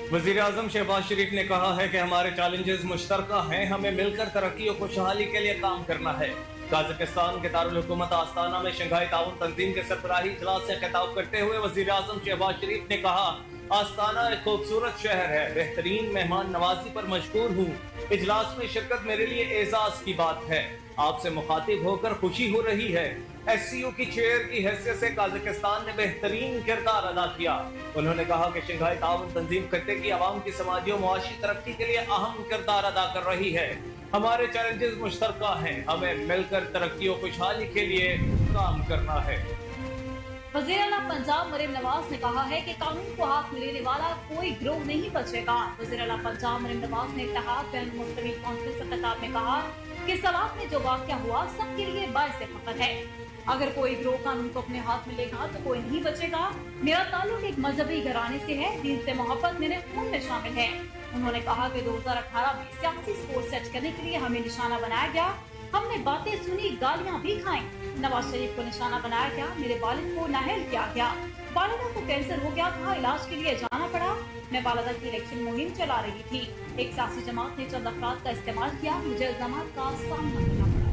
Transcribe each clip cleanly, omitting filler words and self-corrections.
वजीर आजम शहबाज शरीफ ने कहा है कि हमारे चैलेंजेस मुश्तरका हैं, हमें मिलकर तरक्की और खुशहाली के लिए काम करना है। कजाकिस्तान के दारुल हुकूमत आस्ताना में शंघाई ताउन तंजीम के सरबराही इजलास से खिताब करते हुए वजीर आजम शहबाज शरीफ ने कहा, आस्ताना एक खूबसूरत शहर है, बेहतरीन मेहमान नवाजी पर मशहूर हूँ। इजलास में शिरकत मेरे लिए एजाज की बात है। आपसे मुखातिब होकर खुशी हो रही है। SCO की चेयर की हैसियत से कजाकिस्तान ने बेहतरीन किरदार अदा किया। उन्होंने कहा कि शंघाई ताउन तंजीम खत्ते की आवाम की समाजी और मुआशी तरक्की के लिए अहम किरदार अदा कर रही है। हमारे चैलेंजेस मुश्तरका हैं, हमें मिलकर तरक्की और खुशहाली के लिए काम करना है। वज़ीर आला पंजाब मरीम नवाज ने कहा है कि कानून को हाथ में लेने वाला कोई गिरोह नहीं बचेगा। वज़ीर आला पंजाब मरीम नवाज ने इत्तेहाद बैन मुस्तवी कॉन्फ्रेंस के खिताब में कहा कि सलात में जो वाक़या हुआ सबके लिए बाइस फख्र है। अगर कोई गिरोह कानून को अपने हाथ में लेगा तो कोई नहीं बचेगा। मेरा ताल्लुक एक मजहबी घराने से है, दीन से मोहब्बत मेरे खून में शामिल है। उन्होंने कहा कि 2018 में सियासी स्कोर सेट करने के लिए हमें निशाना बनाया गया। हमने बातें सुनी, गालियां भी खाई। नवाज शरीफ को निशाना बनाया गया, मेरे वालिद को नाअहल किया गया। वालिदा को कैंसर हो गया था, इलाज के लिए जाना पड़ा। मैं वालिदा की इलेक्शन मुहिम चला रही थी। एक सियासी जमात ने चंद अफराद का इस्तेमाल किया, मुझे इल्जामात का सामना करना पड़ा।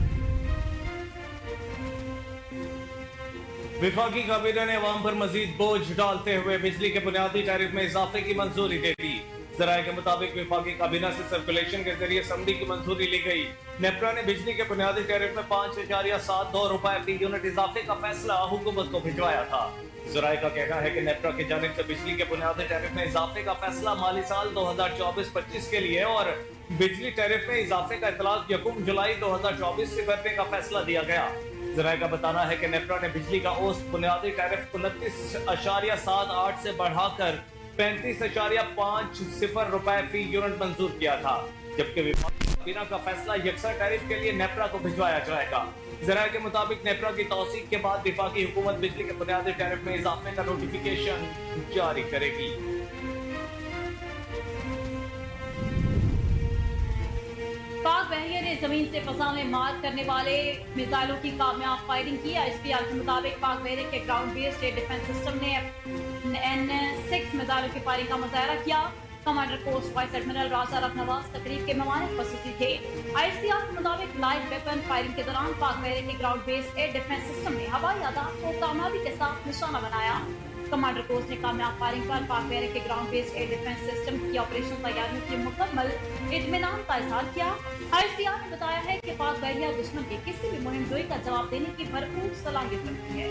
विफाकी काबीना ने अवाम पर मजीद बोझ डालते हुए बिजली के बुनियादी टैरिफ में इजाफे की मंजूरी दे दी। जराये के मुताबिक विफाकी काबीना से सर्कुलेशन के जरिए समडी की मंजूरी ली गई। नेपरा ने बिजली के बुनियादी टैरिफ में 5.72 रुपए फी यूनिट इजाफे का फैसला हुकूमत को भिजवाया था। जराये का कहना है कि नेपरा की जानिब से बिजली के बुनियादी टैरिफ में इजाफे का फैसला माली साल 2024-25 के लिए और बिजली टैरिफ में इजाफे का इतलाक 1 जुलाई 2024 से करने का फैसला दिया गया। जराये का बताना है कि नेपरा ने बिजली का औसत बुनियादी टैरिफ 29.78 से बढ़ाकर 35.50 रुपए फी यूनिट मंजूर किया था, जबकि विफाकी काबीना का फैसला यकसा टैरिफ के लिए नेपरा को भिजवाया जाएगा। जराये के मुताबिक नेपरा की तौसीक के बाद विफाकी हुकूमत बिजली के बुनियादी टैरिफ में इजाफे का नोटिफिकेशन जारी करेगी। पाक बहरिया ने जमीन से फजा में मार करने वाले मिसाइलों की कामयाब फायरिंग की। ISPR के मुताबिक पाक बहरिया के ground based air defence system ने N6 मिसाइलों की फायरिंग का मुजाहरा किया। कमांडर पोस्ट वाइस एडमिरल राजा रफ नवाज तकरीब के मेहमान खसूसी थे। ISPR के मुताबिक लाइव वेपन फायरिंग के दौरान पाक बहरिया के ground based air defence system ने हवाई आदात को कामयाबी के साथ निशाना बनाया। कमांडर पोस्ट ने कामयाब फायरिंग पर पाक बहरिया के ground based air defence system की ऑपरेशन तैयारियों की मुकम्मल इत्मीनान का इजहार किया। ISPR ने बताया है कि पाक बहरिया दुश्मन के किसी भी मुहिम जोई का जवाब देने की भरपूर सलाहियत रखती है।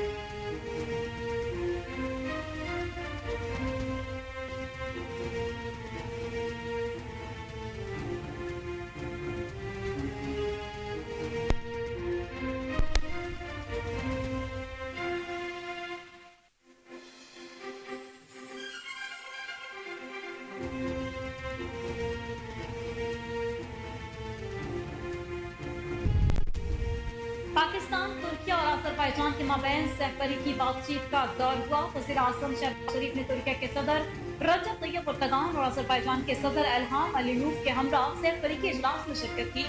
पाकिस्तान, तुर्की और अजरबैजान के माबैन सहपरी की बातचीत का दौर हुआ। वज़ीर आज़म शहबाज शरीफ ने तुर्की के सदर रजब तैयब एर्दोगान और अजरबैजान के सदर इल्हाम अलीयेव के हमरा सहपरी के इजलास में शिरकत की।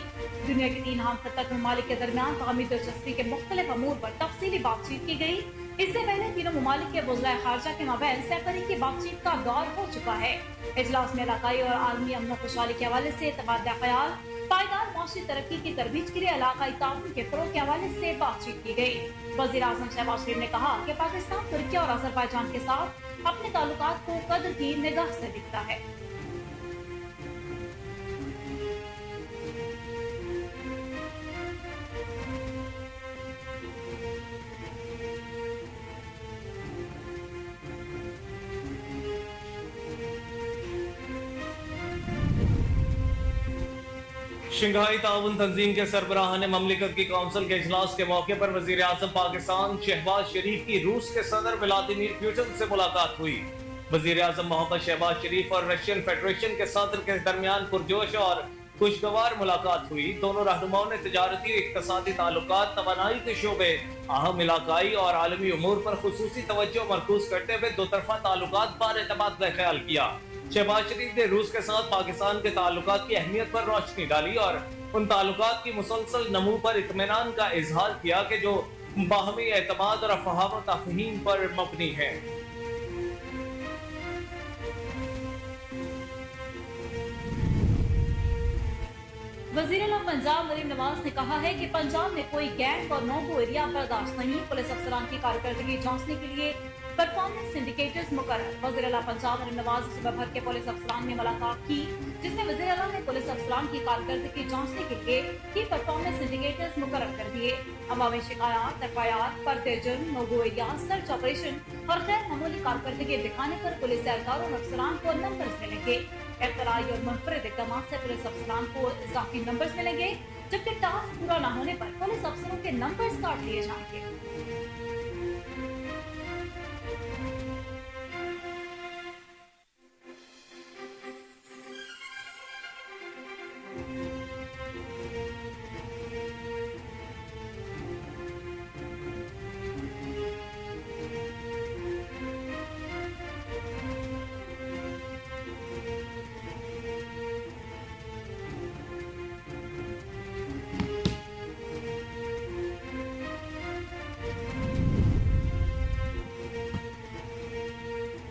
दुनिया के 3 अहम खत्तक ममालिक के दरमियान बाहमी दिलचस्पी के मुख्तलिफ अमूर पर तफसीली बातचीत की गई। इससे पहले तीनों ममालिक के वज़ीर खारजा के माबैन सहपरी की बातचीत का दौर हो चुका है। इजलास में इलाकाई और आलमी अमन खुशहाली के हवाले से तबादला ख्याल, पायदार माशी तरक्की की तरबीज के लिए इलाकाई ताउन के फरोग के हवाले से बातचीत की गई। वज़ीर आज़म शहबाज शरीफ ने कहा कि पाकिस्तान तुर्की और अजरबैजान के साथ अपने ताल्लुकात को कद्र की निगाह से दिखता है। शंघाई ताउन तंजीम के सरबराह ने ममलिकत की कौंसिल के इजलास के मौके पर वजीर आजम पाकिस्तान शहबाज शरीफ की रूस के सदर व्लादिमीर पुतिन से मुलाकात हुई। वजीर आजम मोहम्मद शहबाज शरीफ और रशियन फेडरेशन के सदर के दरमियान पुरजोश और खुशगवार मुलाकात हुई। दोनों रहनुमाओं ने तिजारती, इक्तसादी ताल्लुकात, तवानाई के शोबे, अहम इलाकाई और आलमी उमूर पर खुसूसी तवज्जो मरकूज करते हुए दो तरफा ताल्लुकात बारे तबादला ख्याल किया। शहबाज शरीफ ने रूस के साथ पाकिस्तान के ताल्लुकात की अहमियत पर रोशनी डाली और उन ताल्लुकात की मुसलसल नमू पर इत्मीनान का इजहार किया कि जो बाहमी एतमाद और फहाम व तफहीम पर मबनी है। वज़ीर आला पंजाब मरीम नवाज ने कहा है कि पंजाब में कोई गैंग और नो-गो एरिया बर्दाश्त नहीं। पुलिस अफसरान की कारकर्दगी जांचने के लिए परफॉर्मेंस इंडिकेटर्स मुकर्रर। वज़ीर आला पंजाब मरीम नवाज ने सुबह भर के पुलिस अफसरान ने मुलाकात की, जिसमें वज़ीर आला ने पुलिस अफसरान की कारकर्दगी जांचने के लिए की परफॉर्मेंस इंडिकेटर्स मुकर्रर कर दिए। अवामी शिकायत, एफआईआर, पर्दे जुर्म, नो-गो एरिया, सर्च ऑपरेशन और गैर मामूली कारकर्दगी दिखाने पर पुलिस एहलकारों और अफसरान को नंबर्स मिलेंगे। एतराई और मुनफरिद इक़दाम से पुलिस अफसरान को इजाफी नंबर्स मिलेंगे, जबकि टास्क पूरा न होने पर पुलिस अफसरों के नंबर्स काट लिए जाएंगे।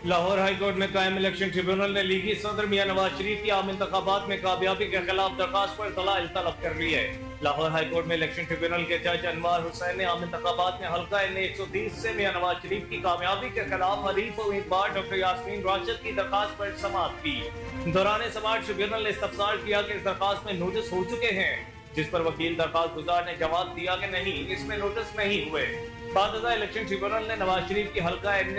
लाहौर हाईकोर्ट में कायम इलेक्शन ट्रिब्यूनल ने लीगी सदर मियां नवाज शरीफ की आम इंतखाबात में कामयाबी के खिलाफ दरखास्त पर दलाइल तलब कर ली है। लाहौर हाईकोर्ट में इलेक्शन ट्रिब्यूनल के जज अनवार हुसैन ने आम इंतखाबात में हल्का एन 130 से मियां नवाज शरीफ की कामयाबी के खिलाफ हरीफ उम्मीदवार डॉक्टर यास्मीन राशिद की दरखास्त पर समाअत की। दौरान समाअत ट्रिब्यूनल ने इस्तफसार किया कि इस दरखास्त में नोटिस हो चुके हैं, जिस पर वकील दरखास्त गुजार ने जवाब दिया कि नहीं, इसमें नोटिस नहीं हुए। बाद इलेक्शन ट्रिब्यूनल ने नवाज शरीफ की हल्का एन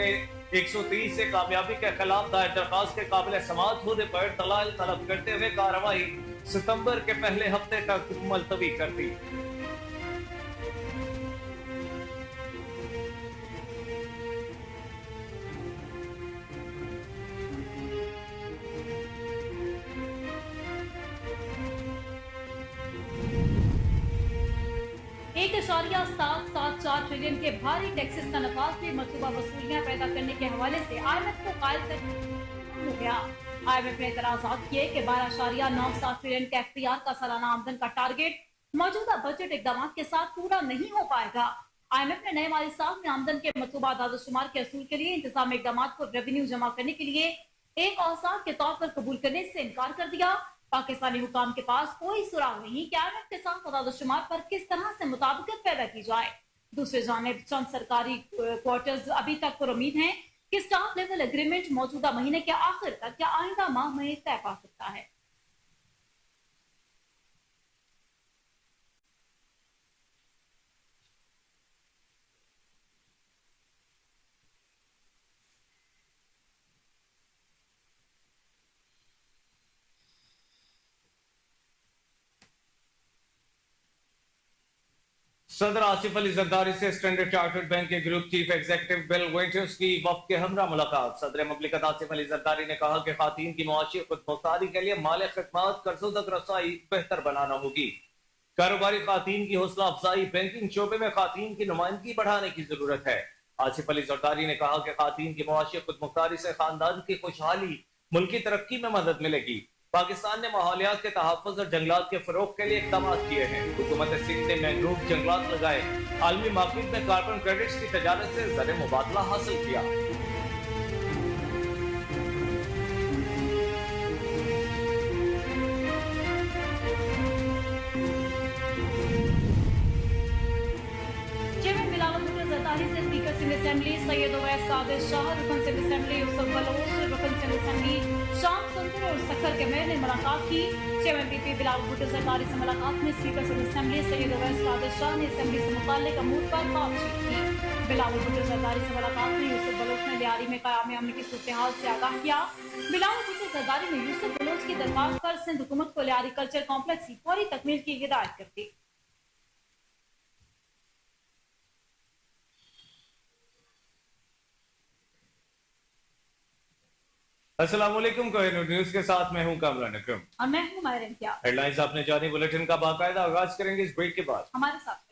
130 से कामयाबी के खिलाफ दायर दरखास्त के काबिल समाअत होने पर दलाइल तलब करते हुए कार्रवाई सितंबर के पहले हफ्ते तक मुलतवी कर दी। $1.774 ट्रिलियन के भारी टैक्सेस का नफाज भी मतलूबा वसूलियां पैदा करने के हवाले से IMF को कायल कर हो गया। IMF ने एतराज़ात किए कि 12.97 ट्रिलियन के FPR का सालाना आमदन का टारगेट मौजूदा बजट इकदाम के साथ पूरा नहीं हो पाएगा। IMF ने नए माली साल में आमदन के मतलूबा आदाद-ओ-शुमार के असूल के लिए इंतजामी इकदाम को रेवेन्यू जमा करने के लिए एक औसार के तौर पर कबूल करने से इनकार कर दिया। पाकिस्तानी हुकाम के पास कोई सुराग नहीं कि IMF के साथ आदाद-ओ-शुमार पर किस तरह से मुताबिकत पैदा की जाए। दूसरी जानिब चंद सरकारी क्वार्टर्स अभी तक पर उम्मीद है कि स्टाफ लेवल एग्रीमेंट मौजूदा महीने के आखिर तक या आइंदा माह में तय पा सकता है। सदर आसिफ अली जरदारी से स्टैंडर्ड चार्टर्ड बैंक के group chief executive bill winters की वफ्द के हमरा मुलाकात। सदर मुमलिकत आसिफ अली जरदारी ने कहा कि खातीन की मुआशी खुदमुख्तारी के लिए माली खिदमत कर्जों तक रसाई बेहतर बनाना होगी। कारोबारी खातीन की हौसला अफजाई, बैंकिंग शोबे में खातीन की नुमाइंदगी बढ़ाने की जरूरत है। आसिफ अली जरदारी ने कहा कि खातीन की मुआशी खुदमुख्तारी से खानदान की खुशहाली, मुल्की तरक्की में मदद मिलेगी। पाकिस्तान ने माहौलियात के तहफ़्फ़ुज़ और जंगलात के फरोग के लिए इक़दाम किए हैं। हुकूमत सिंध ने मैंग्रोव जंगलात लगाए, आलमी मार्केट में कार्बन क्रेडिट्स की तजारत से ज़र मुबादला हासिल किया। से स्पीकर सिंध असेंबली सैयद ओवैस कादिर शाह, रुकन सिंध असेंबली यूसुफ बलोच, रुकन सिंध असेंबली शाम सुंदर और सखर के मेयर ने मुलाकात की। चेयरमैन पीपी बिलावल भुट्टो जरदारी से मुलाकात में स्पीकर सिंध असेंबली सैयद ओवैस कादिर शाह ने असेंबली से मुताल्लिक अमूर पर बातचीत की। बिलावल भुट्टो जरदारी से मुलाकात में यूसुफ बलोच ने लियारी में क़याम अमन की सूरत-ए-हाल से आगाह किया। बिलावल भुट्टो जरदारी ने यूसुफ बलोच की दरख्वास्त पर सिंध हुकूमत को लियारी कल्चर कॉम्प्लेक्स की फौरी तकमील की हिदायत कर दी। अस्सलाम वालेकुम, कोहिनूर न्यूज़ के साथ मैं हूं कामरान अकरम और मैं हूं माहिर इम्तियाज। हेडलाइंस आपने जानी, बुलेटिन का बाकायदा आगाज करेंगे इस ब्रेक के बाद। हमारे साथ